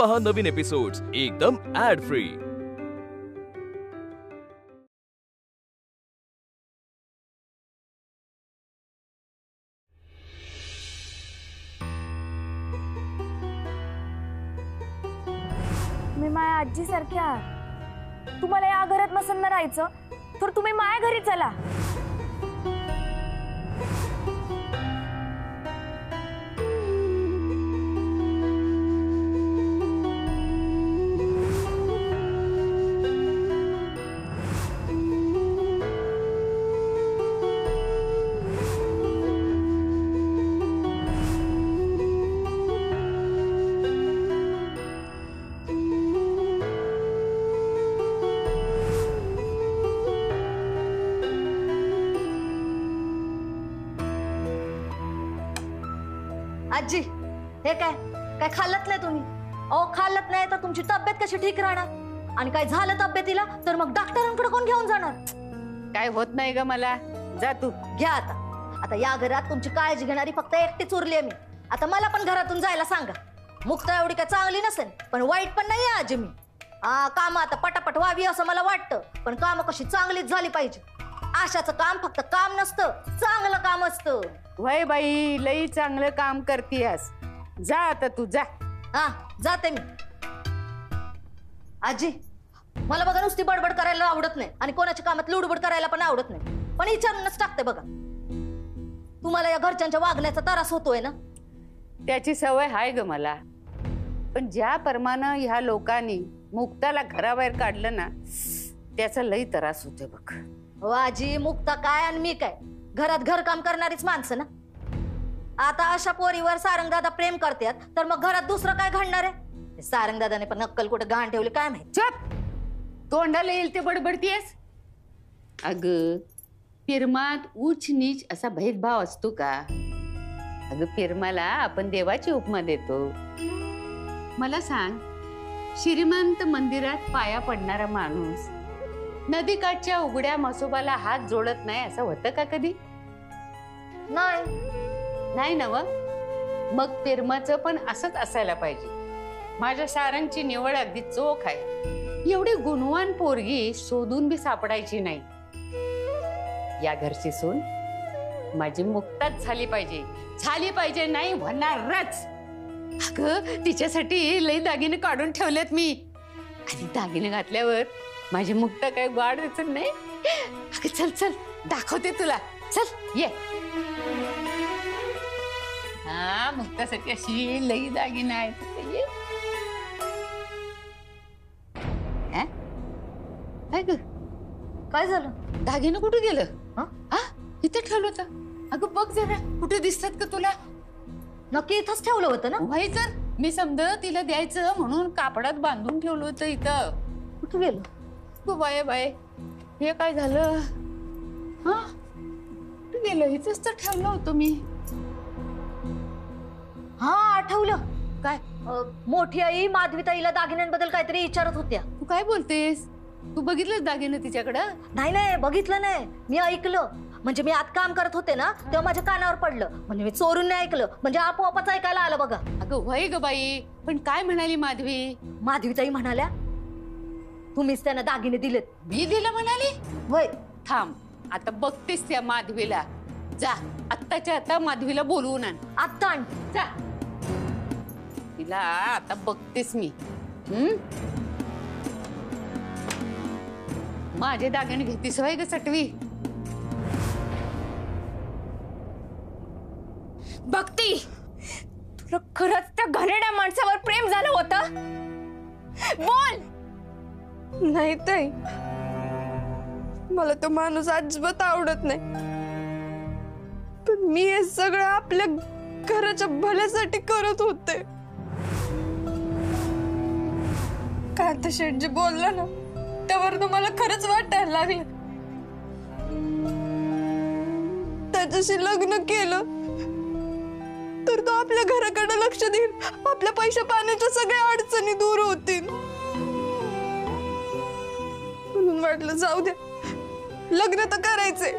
पहा नवीन एपिसोड्स एकदम add free. मी माझ्या आजी सारख्या तुम्हाला या घरात नसेल राहायचं तर तुम्ही माझ्या घरी चला। आजी हे काय खाल्लत नाही तुम्ही? अहो खाल्लत नाही तर तुमची तब्येत कशी ठीक राहणार? आणि काय झालं तब्येतीला तर मग डॉक्टरांकडे कोण घेऊन जाणार? काय होत नाही ग मला, जा तू घ्या आता या घरात तुमची काळजी घेणारी फक्त एकटीच उरली आहे मी। आता मला पण घरातून जायला सांगा। मुक्ता एवढी काय चांगली नसेल पण वाईट पण नाही आजी मी। काम आता पटापट व्हावी असं मला वाटतं, पण काम कशी चांगलीच झाली पाहिजे। आशाचं काम फक्त काम नसतं, चांगलं काम असतं। वय बाई लई चांगलं काम करतीयस, जा आता तू जा। जाते मी। आजी मला बघा नुसती बडबड करायला आवडत नाही आणि कोणाच्या कामात लुडबुड करायला पण आवडत नाही, पण विचारूनच टाकते बघा। तुम्हाला या घरच्यांच्या वागण्याचा त्रास होतोय ना? त्याची सवय हाय ग मला, पण ज्या प्रमाणे ह्या लोकांनी मुक्ताला घराबाहेर काढलं ना त्याचा लई त्रास होतोय बघ। हो आजी, मुक्ता काय आणि मी काय घरात घरकाम करणारीच माणसं ना। आता अशा पोरीवर सारंगदादा प्रेम करतात तर मग घरात दुसरं काय घडणार आहे? सारंगदादाने पण अक्कल कुठे गाण ठेवली काय माहिती। चप, तोंडाला येईल ते बडबडतीयस। अग पिरमात उच्च नीच असा भेदभाव असतो का? अगं पिरमाला आपण देवाची उपमा देतो। मला सांग, श्रीमंत मंदिरात पाया पडणारा माणूस नदीकाठच्या उघड्या मसोबाला हात जोडत नाही असं होतं का कधी? नाही नव, मग पिरमाचं पण असंच असायला पाहिजे। माझ्या सारंगची निवड अगदी चोख आहे। एवढी गुणवान पोरगी शोधून बी सापडायची नाही। या घरची सून माझी मुक्ताच झाली पाहिजे नाही होणारच। अगं तिच्यासाठी लई दागिने काढून ठेवलेत मी, आणि दागिने घातल्यावर माझी मुक्ता काय गाड दिसत नाही। अगं चल चल दाखवते तुला, चल ये। मुक्तासाठी अशी लई दागिने आहेत। काय झालं? दागिने कुठे गेलं? इथे ठेवलं होतं। अगं बघ जरा कुठे दिसतात का तुला? नक्की इथंच ठेवलं होतं ना? व्हाय तर मी समजा तिला द्यायचं म्हणून कापडात बांधून ठेवलं होतं इथं। कुठे गेलं? बाय बाय, हे काय झालं? कुठे गेलं? इथंच तर ठेवलं होतं मी। आठवलं। काय? मोठी आई माधवीताईला दागिन्यांबद्दल काहीतरी विचारत होत्या। तू काय बोलतेस? तू बघितलंस दागिने तिच्याकडं? नाही बघितलं नाही, मी ऐकलं। म्हणजे मी आत काम करत होते ना तेव्हा माझ्या कानावर पडलं, म्हणजे मी चोरून नाही ऐकलं, म्हणजे आपोआपच ऐकायला आलं बघा। अगं व्हय ग बाई, पण काय म्हणाली माधवी? माधवीताई म्हणाल्या तुम्हीच त्यांना दागिने दिलेत। मी दिलं म्हणाली? होय। थांब आता बघतेस त्या माधवीला, जा आत्ताच्या आता माधवीला बोलवून आण। आत्ता आण, जा तिला आता बघतेस मी। माझे दागिने घेतीस होय ग सटवी? भक्ती, तुला खरंच त्या घाणेरड्या माणसावर प्रेम झालं होतं? बोल। नाही ताई, मला तो माणूस अजिबात आवडत नाही, पण मी हे सगळं आपल्या घराच्या भल्यासाठी करत होते। कांता शेठजी बोलला ना त्यावर तुम्हाला खरंच वाटायला लागलं त्याच्याशी लग्न केलं तर तो आपल्या घराकडे लक्ष देईल, आपल्या पैशा पाण्याच्या सगळ्या अडचणी दूर होतील। म्हणून वाटलं जाऊ द्या, लग्न तर करायचंय।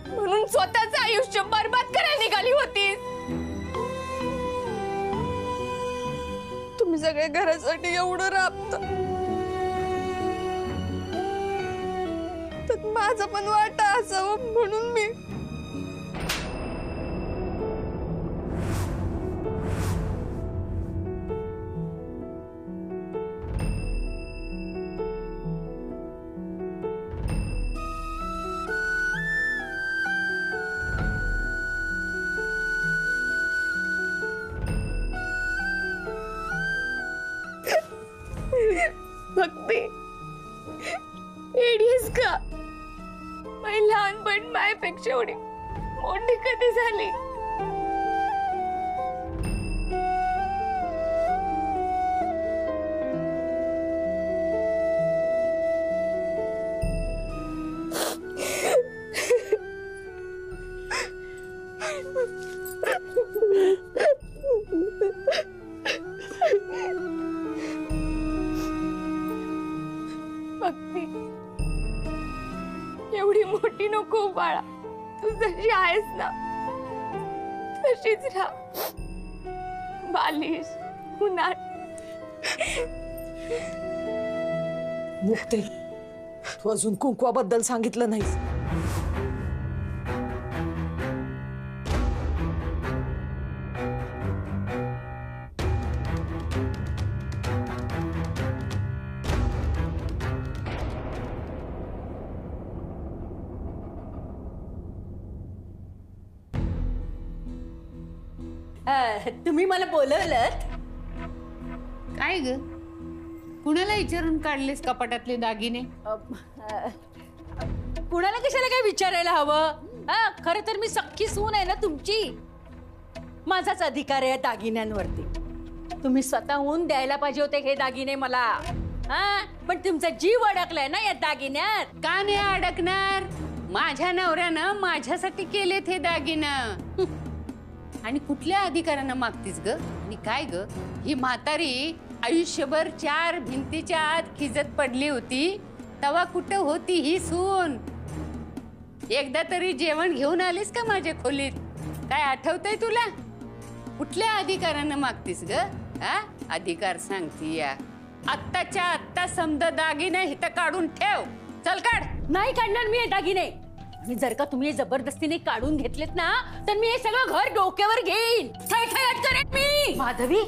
म्हणून स्वतःचं आयुष्य बर्बाद करायला निघाली होती। सगळे घरासाठी एवढं राबत, तर माझा पण वाटा असावं म्हणून मी भक्ती एडीस का? माझी लहानपण मायपेक्षा एवढी मोठी कधी झाली? भक्ती एवढी मोठी नको बाळा, तू जशी आहेस ना तशीच राहा. बालिश उन्हाळ. मुक्ते, तू अजून कुंकवाबद्दल सांगितलं नाहीस. तुम्ही मला बोलवलं? काय ग, कुणाला विचारून काढलेस कपाटातले दागिने? कुणाला कशाला काय विचारायला हवं? खरं तर मी सख्खी सून आहे ना तुमची. माझाच अधिकार आहे दागिन्यांवरती. तुम्ही स्वतःहून द्यायला पाहिजे होते हे दागिने मला. पण तुमचा जीव अडकलाय ना या दागिन्यात. का नाही अडकणार? माझ्या नवऱ्यानं माझ्यासाठी केलेत हे दागिनं. आणि कुठल्या अधिकारानं मागतीस ग? आणि काय ग, ही म्हातारी आयुष्यभर 4 भिंतीच्या आत खिजत पडली होती, तवा कुठं होती ही सून? एकदा तरी जेवण घेऊन आलीस का माझ्या खोलीत? काय आठवतंय तुला? कुठल्या अधिकारानं मागतीस ग? अधिकार सांगती या. आत्ताच्या आत्ता समजा दागिने हिथं काढून ठेव. चल काढ. नाही काढणार मी हे दागिने. आणि जर का तुम्ही जबरदस्तीने काढून घेतलेत ना, तर मी हे सगळं घर डोक्यावर घेईन. करेन मी. माधवी,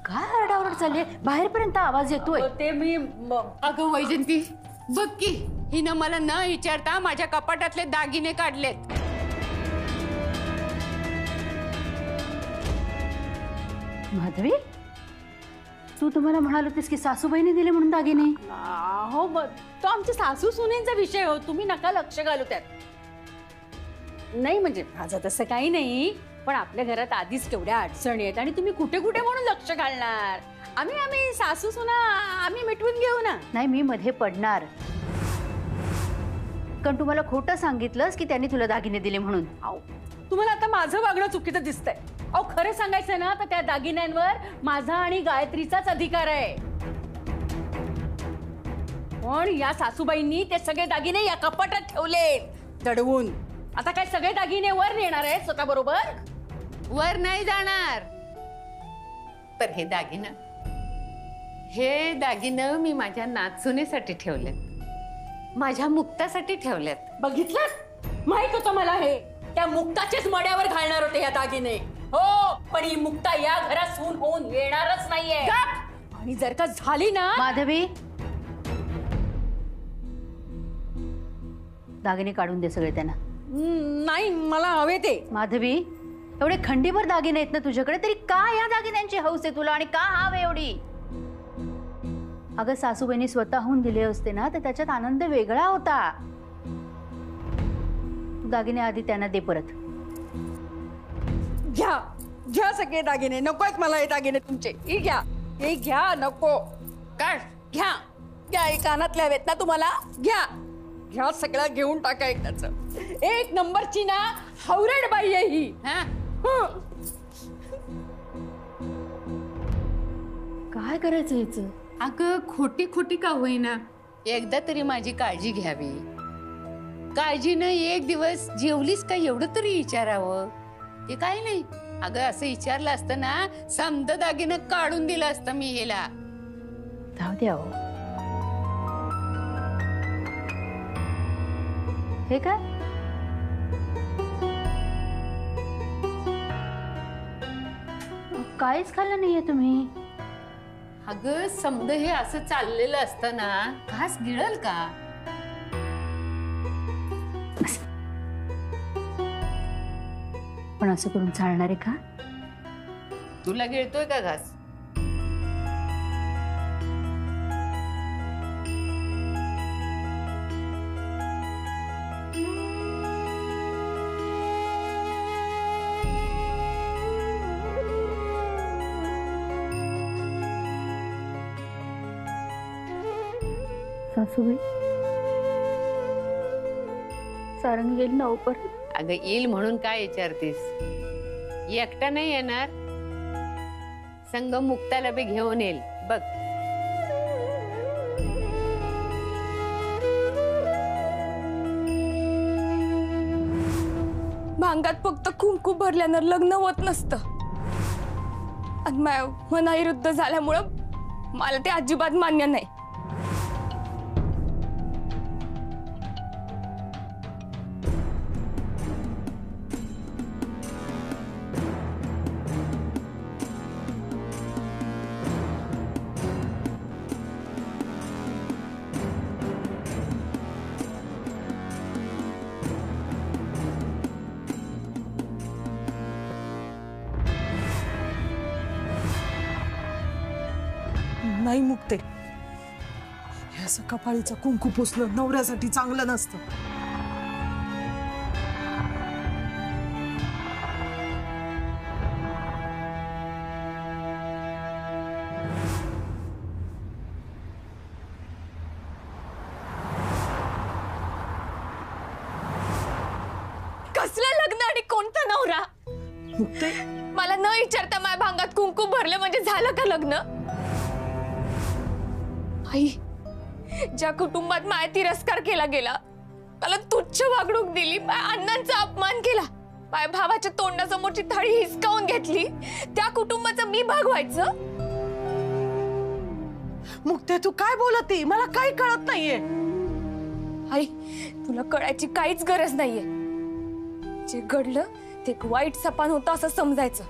काय आरडाओरड चालली? बाहेरपर्यंत आवाज येतोय. ते मी अगं वैजंती, बघ की हिनं मला न विचारता माझ्या कपाटातले दागिने काढलेत. माधवी, तू तुम्हाला म्हणाल होतीस की सासूबाईने दिले म्हणून दागिने. हो, तो आमच्या सासू सुनेंचा विषय हो. तुम्ही नका लक्ष घालू त्यात. नाही म्हणजे माझं तसं काही नाही, पण आपल्या घरात आधीच केवढ्या अडचणी आहेत आणि तुम्ही कुठे कुठे म्हणून लक्ष घालणार. आम्ही सासू सुना आम्ही मिटवून घेऊ ना. नाही, मी मध्ये पडणार, कारण तुम्हाला खोटं सांगितलंस की त्यांनी तुला दागिने दिले म्हणून. तुम्हाला आता माझं वागणं चुकीचं दिसतंय. अहो, खरं सांगायचं ना तर त्या दागिन्यांवर माझा आणि गायत्रीचाच अधिकार आहे. पण या सासूबाईंनी ते सगळे दागिने या कपाटात ठेवले दडवून. आता काय सगळे दागिने वर नेणार आहेत स्वतः बरोबर? वर नाही जाणार. पर हे दागिनं मी माझ्या नाचुनीसाठी ठेवलेत, माझ्या मुक्तासाठी ठेवलेत. बघितलं, माहित होतं मला हे. त्या मुक्ताच्याच मड्यावर घालणार होते या दागिने. हो, पण ही मुक्ता या घरात सून होऊन येणारच नाहीये. आणि जर का झाली ना. माधवी, दागिने काढून दे सगळे त्यांना. नाही, मला हवे ते. माधवी, एवढे खंडीभर दागिने आहेत ना तुझ्याकडे, तरी का या दागिन्यांची हौस आहे तुला आणि का हाव एवढी? अगं, सासूबाईंनी स्वतःहून दिले असते ना तर त्याच्यात आनंद वेगळा होता. तू दागिने आधी त्यांना दे परत. घ्या सगळे दागिने. नको आहेत मला हे दागिने तुमचे. हे घ्या. नको. काढ. घ्या. हे कानातले हवेत ना तुम्हाला? घ्या सगळं घेऊन टाका एकदाच. एक नंबरची ना हावरड बाई आहे ही. काय करायचं याचं? अगं, खोटी खोटी का होईना एकदा तरी माझी काळजी घ्यावी. काळजीनं एक दिवस जेवलीस का एवढं तरी विचारावं. ते काही नाही. अगं असं विचारलं असतं ना, समद दागिनं काढून दिलं असतं मी हिला. जाऊ द्या हो. हे काय काहीच खाल्लं नाहीये तुम्ही? अगं समद हे असं चाललेलं असतं ना, घास गिळल का? पण असं करून चालणार आहे का? तुला गिळतोय का घास? सासूबाई, सारंग येईल ना परत? अगं येईल म्हणून काय विचारतीस? एकटा नाही येणार, संग मुक्ताला बी घेऊन येईल बघ. भांगात फक्त कुंकू भरल्यानं लग्न होत नसतं. आणि मनाविरुद्ध झाल्यामुळं मला ते अजिबात मान्य नाही. नाही मुक्ते, हे असं कपाळीचं कुंकू पुसणं नवऱ्यासाठी चांगलं नसतं. कसलं लग्न आणि कोणता नवरा? मुक्ते, मला न विचारता माझ्या भांगात कुंकू भरले म्हणजे झालं का लग्न? आई, ज्या कुटुंबात माझ्या तिरस्कार केला गेला, मला तुच्छ वागणूक दिली, माझ्या अण्णांचा अपमान केला, माझ्या भावाच्या तोंडासमोरची थाळी हिसकावून घेतली, त्या कुटुंबाचं मी भागवायचं? मुक्ते तू काय बोलते? मला काही कळत नाहीये. आई, तुला कळायची काहीच गरज नाहीये. जे घडलं ते एक वाईट सपान होतं असं समजायचं.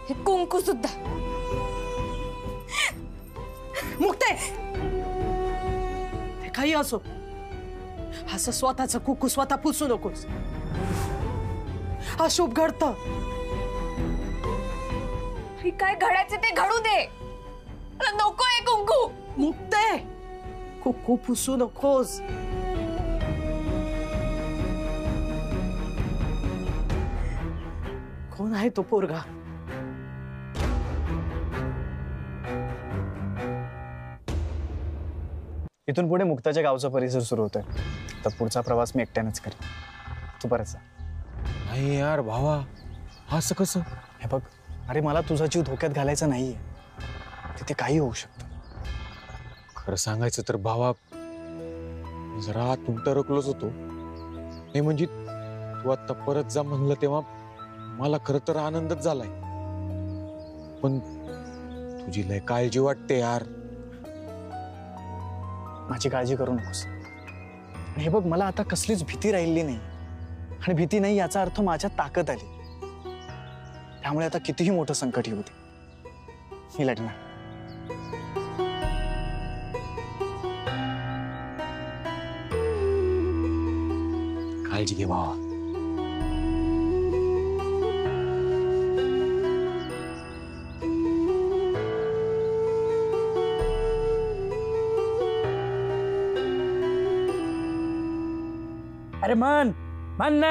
हे कुंकू सुद्धा. मुक्ते, ते काही असो, असं स्वतःचं कुकू स्वतः पुसू नकोस. अशुभ घडतं. काय घडायचं ते घडू दे, मला नकोय कुंकू. मुक्ते, कुकू पुसू नकोस. कोण आहे तो पोरगा? इथून पुढे मुक्ताच्या गावचा परिसर सुरू होतोय. तर पुढचा प्रवास मी एकट्यानेच करेन. तू परत जा. नाही यार भावा, असं कसं? हे बघ, अरे मला तुझा जीव धोक्यात घालायचा नाहीये. तिथे काही होऊ शकतं. खरं सांगायचं तर भावा, जरा टरकलोच होतो. नाही म्हणजे तू आता परत जा म्हणलं तेव्हा मला खरं तर आनंदच झालाय. पण तुझी लय काळजी वाटते यार. माझी काळजी करू नकोस. हे बघ, मला आता कसलीच भीती राहिली नाही. आणि भीती नाही याचा अर्थ माझ्यात ताकद आली. त्यामुळे आता कितीही मोठं संकट येऊ दे, मी लढणार. काळजी घे भावा. अरे मन ना.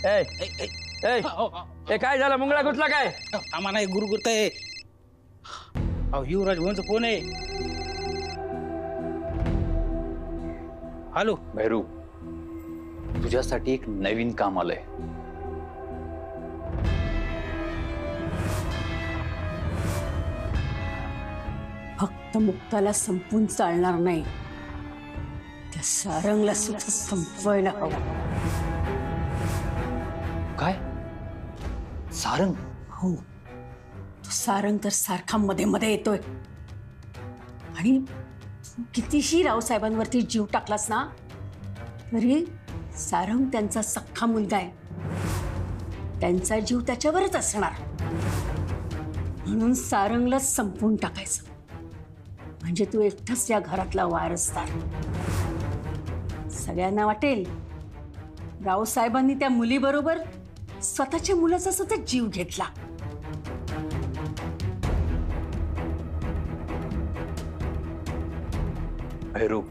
ए काय झालं? मुंगळा कुठला काय? आम्हाला गुरुगुरत आहे. युवराज भाऊंचा फोन आहे. हॅलो भैरू, तुझ्यासाठी एक नवीन काम आलंय. फक्त मुक्ताला संपून चालणार नाही, त्या सारंगला सुद्धा संपवायला हवं. काय? सारंग? हो, तो सारंग तर सारखा मध्ये मध्ये येतोय. आणि कितीही रावसाहेबांवरती जीव टाकलास ना तरी सारंग त्यांचा सख्खा मुलगा आहे. त्यांचा जीव त्याच्यावरच असणार. म्हणून सारंगला संपवून टाकायचं म्हणजे तू एकटाच या घरातला वारसदार. सगळ्यांना वाटेल रावसाहेबांनी त्या मुलीबरोबर स्वतःच्या मुलाचा सुद्धा जीव घेतला. भैरू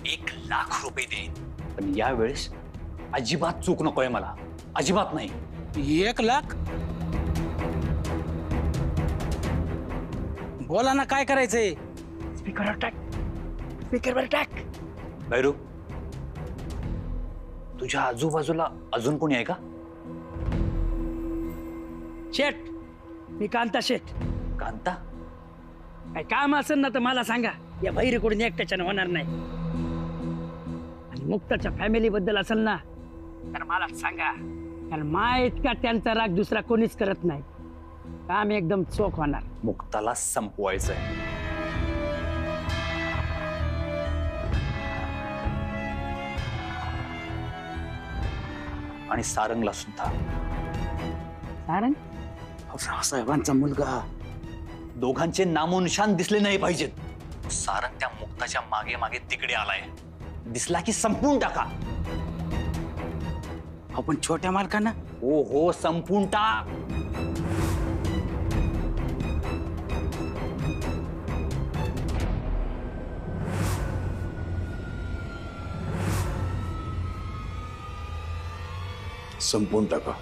1,00,000 दे, पण यावेळेस अजिबात चूक नकोय मला. अजिबात नाही. 1,00,000? बोला ना, काय करायचंय? स्पीकरवर टाक, स्पीकरवर टाक. भैरू, तुझ्या आजूबाजूला अजून कोणी आहे का? शेठ, मी कांता शेठ. कांता? काय काम असेल ना तर मला सांगा. या बहिरीकडून एकट्याच्यानं होणार नाही. आणि मुक्ताच्या फॅमिली बद्दल असेल ना तर मला सांगा. कारण मा इतका त्यांचा राग दुसरा कोणीच करत नाही. काम एकदम चोख होणार. मुक्ताला संपवायचंय. आणि सारंगला सुद्धा. सारंग? रावसाहेबांचा मुलगा. दोघांचे नामोनिशान दिसले नाही पाहिजेत. सारंग त्या मुक्ताच्या मागे मागे तिकडे आलाय. दिसला की संपून टाका. आपण छोट्या मालकांना? हो हो, संपून टाक. संपून टाका.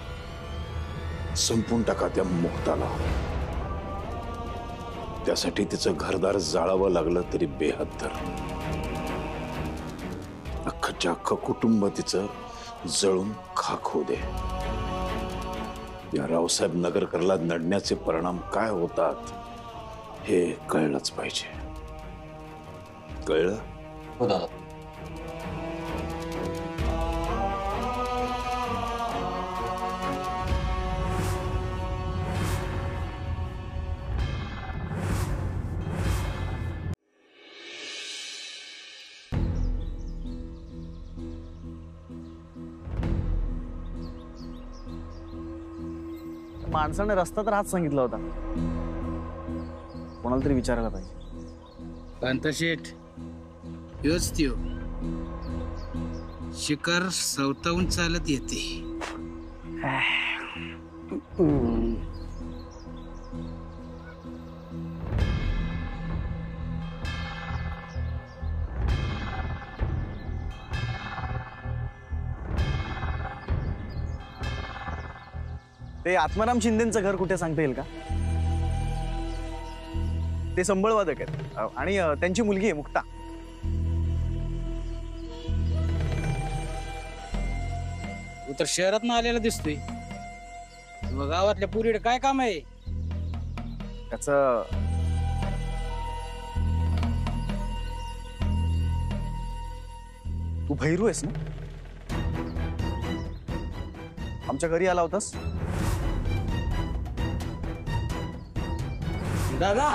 संपून टाका त्या मुक्ताला. त्यासाठी तिचं घरदार जाळावं लागलं तरी बेहत्तर. अख्खच्या अख्खं कुटुंब तिचं जळून खाक होऊ दे. या रावसाहेब नगरकरला नडण्याचे परिणाम काय होतात हे कळलंच पाहिजे. कळलं? हो दादा. माणसाने रस्ता तर हाच सांगितला होता. कोणाला तरी विचारायला पाहिजे. कांता शेठ, योच त्यो शिकार सवतावून चालत येते. ते आत्माराम शिंदेचं घर कुठे सांगता येईल का? ते संबळवादक आहेत आणि त्यांची मुलगी आहे मुक्ता. तू तर शहरात ना आलेला दिसतोय. गावातल्या पुरीकडे काय काम आहे? त्याच तू भैरू आहेस ना? आमच्या घरी आला होतास? दादा,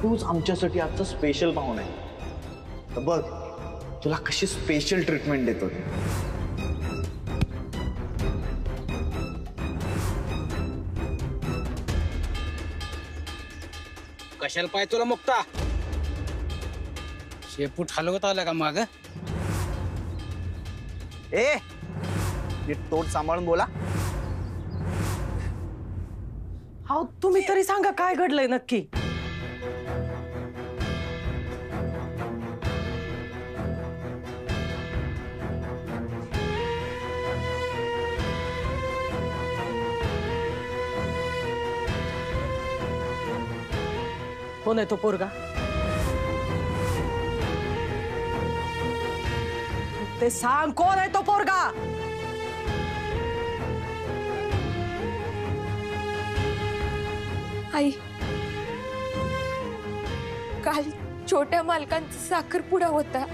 तूच आमच्यासाठी आजचा स्पेशल पाहुणा आहे. तर बघ तुला कशी स्पेशल ट्रीटमेंट देतो. कशाला पाय तुला मुक्ता? शेपूट हलवत आला का माग? ए, तोड सांभाळून बोला. हा, तुम्ही तरी सांगा काय घडलंय नक्की. कोण आहे तो पोरगा? ते सांग, कोण आहे तो पोरगा? आई, काल छोट्या मालकांचा साखरपुडा होता